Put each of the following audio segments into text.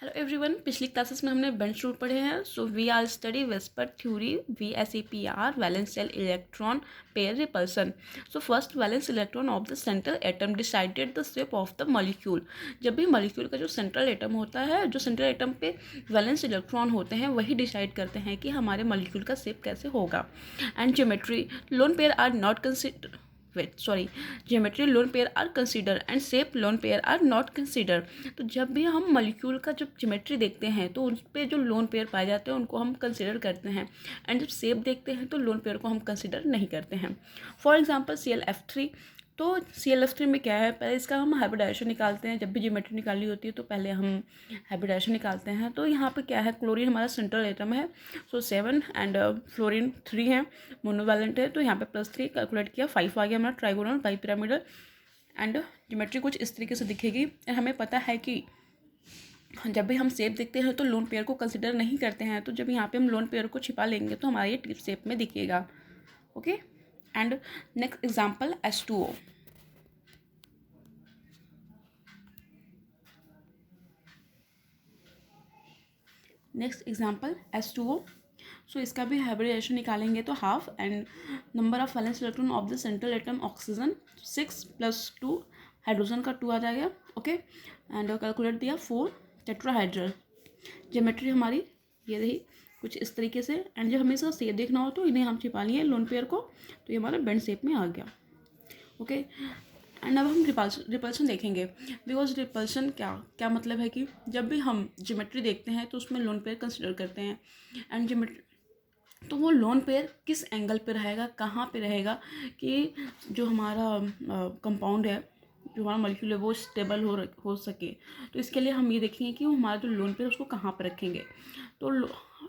Hello everyone, पिछली classes में हमने बेंच रूल पढ़े हैं. So we are study VSEPR theory, VSEPR, valence shell electron pair repulsion. So first valence electron of the central atom decided the shape of the molecule. जब भी molecule का जो central atom होता है, जो central atom पे valence electron होते हैं, वही डिसाइड करते हैं कि हमारे मॉलिक्यूल का शेप कैसे होगा. And geometry lone pair are not consider geometry lone pair are consider and shape lone pair are not consider. तो जब भी हम मॉलिक्यूल का जब ज्योमेट्री देखते हैं तो उस पर जो लोन पेयर पाए जाते हैं उनको हम कंसीडर करते हैं, एंड जब शेप देखते हैं तो लोन पेयर को हम कंसीडर नहीं करते हैं. For example ClF3. तो ClF3 में क्या है, पहले इसका हम हाइब्रिडाइजेशन निकालते हैं. जब भी ज्योमेट्री निकालनी होती है तो पहले हम हाइब्रिडाइजेशन निकालते हैं. तो यहाँ पे क्या है, क्लोरीन हमारा सेंट्रल एटम है, सो 7 एंड फ्लोरीन 3 है, मोनोवैलेंट है. तो यहाँ पे +3 कैलकुलेट किया, 5 आ गया हमारा ट्राइगोनल बाइपिरामिडल. एंड ज्योमेट्री कुछ इस तरीके से दिखेगी. हमें पता है कि जब भी हम शेप देखते हैं तो लोन पेयर को कंसिडर नहीं करते हैं. तो जब यहाँ पे हम लोन पेयर को छिपा लेंगे तो हमारा ये टिप शेप में दिखेगा. Okay. And next example H2O. Next example H2O. सो इसका भी हाइब्रिडाइजेशन निकालेंगे तो half, and number of valence electron of the central atom oxygen 6 + 2, hydrogen का 2 आ जाएगा. ओके. एंड कैलकुलेट दिया 4 टेट्राहाइड्रल. ज्योमेट्री हमारी ये रही कुछ इस तरीके से. एंड जब हमें इसका शेप देखना हो तो इन्हें हम छिपा लिए लोन पेयर को, तो ये हमारा बेंड शेप में आ गया. ओके. एंड अब हम रिपल्सन देखेंगे. बिकॉज रिपल्सन क्या क्या मतलब है कि जब भी हम ज्योमेट्री देखते हैं तो उसमें लोन पेयर कंसिडर करते हैं. एंड ज्योमेट्री तो वो लोन पेयर किस एंगल पे रहेगा, कहाँ पे रहेगा कि जो हमारा कंपाउंड है, जो हमारा मॉलिक्यूल है, वो स्टेबल हो सके. तो इसके लिए हम ये देखेंगे कि वो हमारा जो लोन पेयर उसको कहाँ पर रखेंगे. तो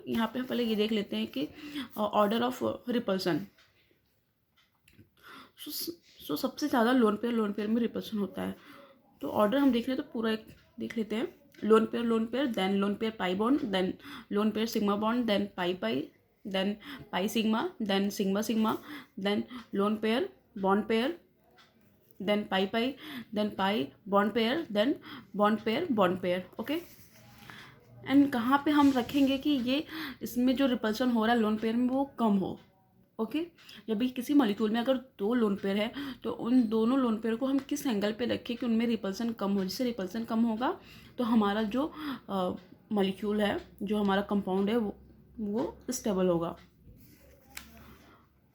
यहाँ पे हम पहले ये देख लेते हैं कि ऑर्डर ऑफ रिपल्सन. सो सबसे ज़्यादा लोन पेयर में रिपल्सन होता है. तो ऑर्डर हम देख रहे हैं तो पूरा एक देख लेते हैं. Lone pair, then lone pair pi bond, then lone pair sigma bond, then pi pi, then pi sigma, then sigma sigma, then lone pair bond pair, then pi pi, then pi bond pair, then bond pair. Okay. And कहाँ पे हम रखेंगे कि ये इसमें जो repulsion हो रहा है लोन पेयर में वो कम हो. ओके. जब भी किसी मॉलिक्यूल में अगर 2 लोन पेयर है तो उन दोनों लोन पेयर को हम किस एंगल पे रखें कि उनमें रिपल्सन कम हो. जिससे रिपल्सन कम होगा तो हमारा जो मॉलिक्यूल है, जो हमारा कंपाउंड है, वो स्टेबल होगा.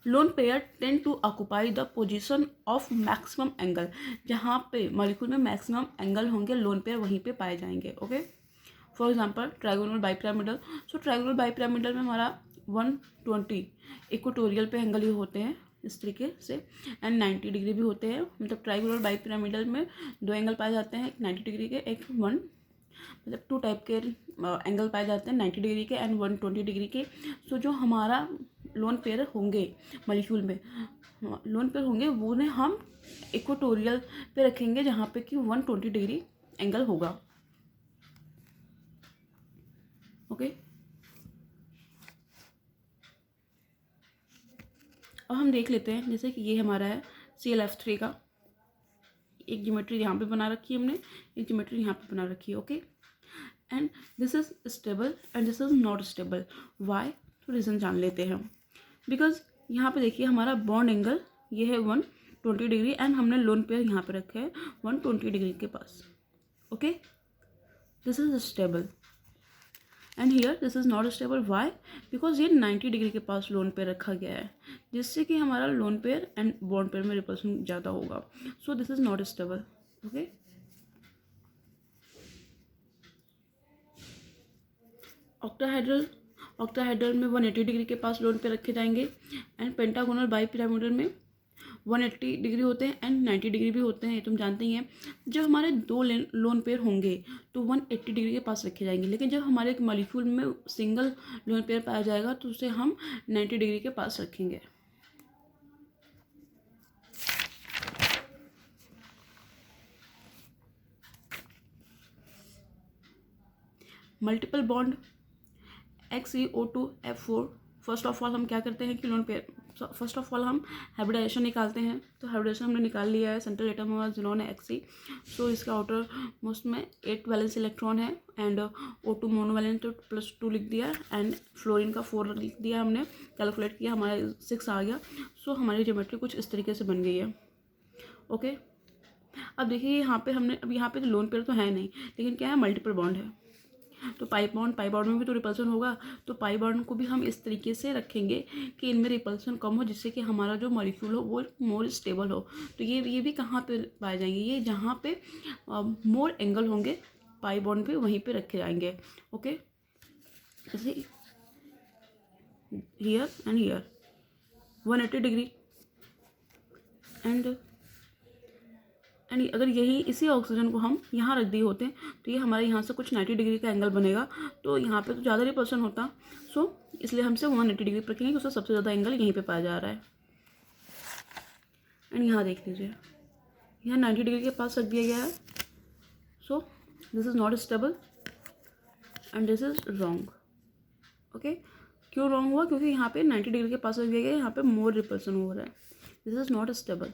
Lone pair tend to occupy the position of maximum angle. जहाँ पे मॉलिक्यूल में मैक्सिमम एंगल होंगे लोन पेयर वहीं पे पाए जाएंगे. Okay. For example trigonal bipyramidal. So trigonal bipyramidal में हमारा 120 इक्वेटोरियल पे एंगल ही होते हैं इस तरीके से, एंड 90 डिग्री भी होते हैं. मतलब ट्राइगोनल बाइपिरामिडल में 2 एंगल पाए जाते हैं, एक 90 डिग्री के, एक मतलब 2 टाइप के एंगल पाए जाते हैं, 90 डिग्री के एंड 120 डिग्री के. सो जो हमारा लोन पेयर होंगे मॉलिक्यूल में, लोन पेयर होंगे वो ने हम इक्वेटोरियल पे रखेंगे जहाँ पे कि 120 डिग्री एंगल होगा. ओके. अब हम देख लेते हैं, जैसे कि ये हमारा है ClF3 का एक ज्योमेट्री यहाँ पे बना रखी है हमने, एक ज्योमेट्री यहाँ पे बना रखी है. Okay. And this is stable and this is not stable. Why? तो रीज़न जान लेते हैं. बिकॉज यहाँ पे देखिए हमारा बॉन्ड एंगल ये है 120 डिग्री, एंड हमने लोन पेयर यहाँ पे रखा है 120 डिग्री के पास. Okay. This is stable and here this is not stable. Why? Because ये 90 डिग्री के पास लोन पेयर रखा गया है, जिससे कि हमारा lone pair and bond pair में रिपल्सन ज़्यादा होगा. So this is not stable. Okay. Octahedral में 180 डिग्री के पास लोन पेयर रखे जाएंगे, एंड पेंटागोनल बाइपिरामिडल में 180 डिग्री होते हैं एंड 90 डिग्री भी होते हैं, ये तुम जानते ही हैं. जब हमारे 2 लोन पेयर होंगे तो 180 डिग्री के पास रखे जाएंगे, लेकिन जब हमारे एक मॉलिक्यूल में सिंगल लोन पेयर पाया जाएगा तो उसे हम 90 डिग्री के पास रखेंगे. Multiple bond XeO2F4. First of all हम क्या करते हैं कि lone pair first of all हम हाइब्रिडाइजेशन निकालते हैं। तो हाइब्रिडाइजेशन हमने निकाल लिया है। सेंट्रल एटम हुआ ज़ीनोन Xc। सो इसका आउटर मोस्ट में 8 वैलेंस इलेक्ट्रॉन है एंड O2 मोनोवैलेंट तो +2 लिख दिया एंड फ्लोरीन का 4 लिख दिया। हमने कैलकुलेट किया, हमारा 6 आ गया। सो हमारी ज्योमेट्री कुछ इस तरीके से बन गई है। ओके, अब देखिए यहाँ पे हमने, अब यहाँ पे तो लोन पेयर तो है नहीं, लेकिन क्या है, मल्टीपल बॉन्ड है। तो पाई बॉन्ड में भी तो रिपल्सन होगा। तो पाई बॉन्ड को भी हम इस तरीके से रखेंगे कि इनमें रिपल्सन कम हो, जिससे कि हमारा जो मॉलिक्यूल हो वो मोर स्टेबल हो। तो ये भी कहाँ पे पाए जाएंगे, ये जहाँ पे मोर एंगल होंगे पाई बॉन्ड पे वहीं पे रखे जाएंगे। ओके, जैसे here and here 180 degree and अगर यही इसी ऑक्सीजन को हम यहाँ रख दिए होते तो ये हमारे यहाँ से कुछ 90 डिग्री का एंगल बनेगा। तो यहाँ पे तो ज़्यादा रिपल्सन होता। सो इसलिए हमसे 180 डिग्री पर रखेंगे, उसका सबसे ज़्यादा एंगल यहीं पे पाया जा रहा है। एंड यहाँ देख लीजिए, यहाँ 90 डिग्री के पास रख दिया गया है। So this is not stable and this is wrong. Okay, क्यों रॉन्ग हुआ, क्योंकि यहाँ पे 90 डिग्री के पास रख दिया गया, यहाँ पे मोर रिपल्सन हो रहा है। This is not stable,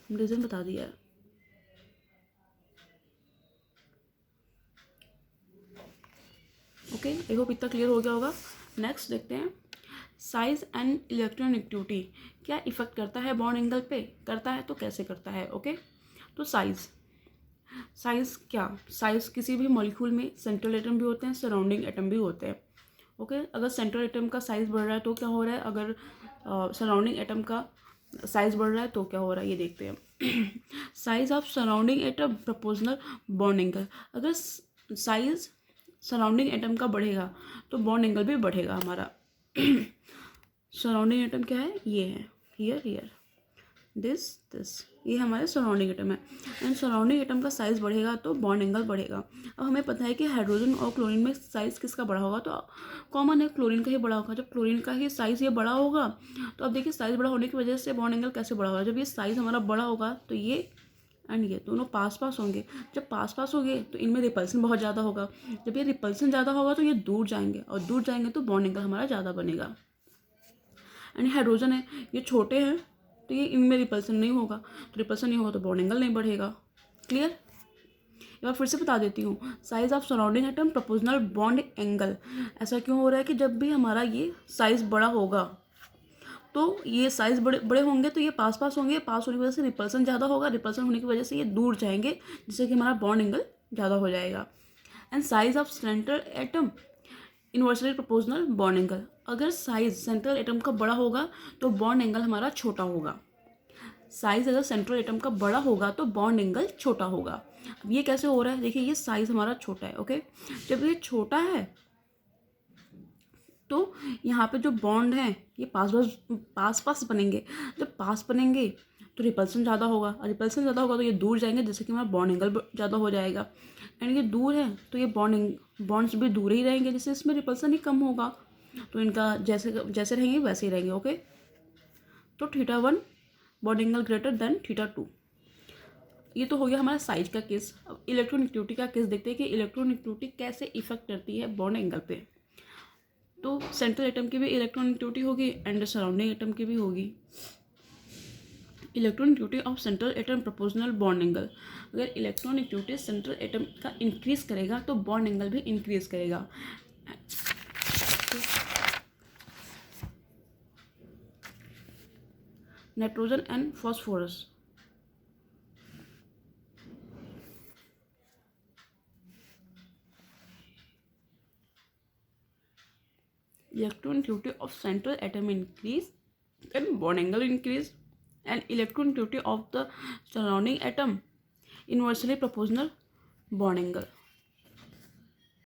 reason बता दिया है। ओके, आई होप इतना क्लियर हो गया होगा। नेक्स्ट देखते हैं, साइज एंड इलेक्ट्रोनेगेटिविटी क्या इफेक्ट करता है बॉन्ड एंगल पे, करता है तो कैसे करता है। ओके, तो साइज क्या, साइज किसी भी मॉलिक्यूल में सेंट्रल एटम भी होते हैं, सराउंडिंग एटम भी होते हैं। ओके, अगर सेंट्रल एटम का साइज बढ़ रहा है तो क्या हो रहा है, अगर सराउंडिंग एटम का साइज बढ़ रहा है तो क्या हो रहा है, ये देखते हैं। Size of surrounding atom proportional bond angle. अगर साइज सराउंडिंग एटम का बढ़ेगा तो बॉन्ड एंगल भी बढ़ेगा हमारा। सराउंडिंग एटम क्या है, ये है, हियर दिस ये हमारे सराउंडिंग एटम है एंड सराउंडिंग एटम का साइज़ बढ़ेगा तो बॉन्ड एंगल बढ़ेगा। अब हमें पता है कि हाइड्रोजन और क्लोरीन में साइज़ किसका बड़ा होगा, तो कॉमन है क्लोरीन का ही बड़ा होगा। जब क्लोरीन का ही साइज़ ये बड़ा होगा तो अब देखिए साइज़ बड़ा होने की वजह से बॉन्ड एंगल कैसे बड़ा होगा, जब ये साइज़ हमारा बड़ा होगा तो ये एंड ये दोनों पास होंगे। जब पास होंगे तो इनमें रिपल्सन बहुत ज़्यादा होगा। जब ये रिपल्सन ज़्यादा होगा तो ये दूर जाएंगे और दूर जाएंगे तो बॉन्ड एंगल हमारा ज़्यादा बनेगा। एंड हाइड्रोजन है, ये छोटे हैं तो ये इनमें रिपल्सन नहीं होगा, तो रिपल्सन नहीं होगा तो बॉन्ड एंगल नहीं बढ़ेगा। क्लियर, एक बार फिर से बता देती हूँ, size of surrounding atom proportional bond angle. ऐसा क्यों हो रहा है कि जब भी हमारा ये साइज़ बड़ा होगा तो ये साइज़ बड़े होंगे तो ये पास होंगे, पास होने की वजह से रिपल्सन ज़्यादा होगा, रिपल्सन होने की वजह से ये दूर जाएंगे, जिससे कि हमारा बॉन्ड एंगल ज़्यादा हो जाएगा। And size of central atom inversely proportional bond angle. अगर साइज सेंट्रल एटम का बड़ा होगा तो बॉन्ड एंगल हमारा छोटा होगा। साइज अगर सेंट्रल एटम का बड़ा होगा तो बॉन्ड एंगल छोटा होगा। अब ये कैसे हो रहा है, देखिए ये साइज हमारा छोटा है। ओके, जब ये छोटा है तो यहाँ पे जो बॉन्ड है ये पास बनेंगे। जब पास बनेंगे तो रिपल्सन ज़्यादा होगा, और रिपल्सन ज़्यादा होगा तो ये दूर जाएंगे, जिससे कि हमारा बॉन्ड एंगल ज़्यादा हो जाएगा। एंड ये दूर है तो ये बॉन्ड्स भी दूर ही रहेंगे, जिससे इसमें रिपल्सन ही कम होगा। तो इनका जैसे रहेंगे वैसे ही रहेंगे। ओके, तो θ1 बॉन्ड एंगल ग्रेटर देन θ2। ये तो हो गया हमारा साइज का केस। अब इलेक्ट्रोनेगेटिविटी का केस देखते हैं कि इलेक्ट्रोनेगेटिविटी कैसे इफेक्ट करती है बॉन्ड एंगल पे। तो सेंट्रल एटम की भी इलेक्ट्रोनेगेटिविटी होगी एंड सराउंडिंग एटम की भी होगी। Electronegativity of central atom proportional bond angle. अगर इलेक्ट्रोनेगेटिविटी सेंट्रल एटम का इंक्रीज करेगा तो बॉन्ड एंगल भी इंक्रीज करेगा। Nitrogen and phosphorus, electronegativity of central atom increase and bond angle increase, and electronegativity of the surrounding atom inversely proportional bond angle.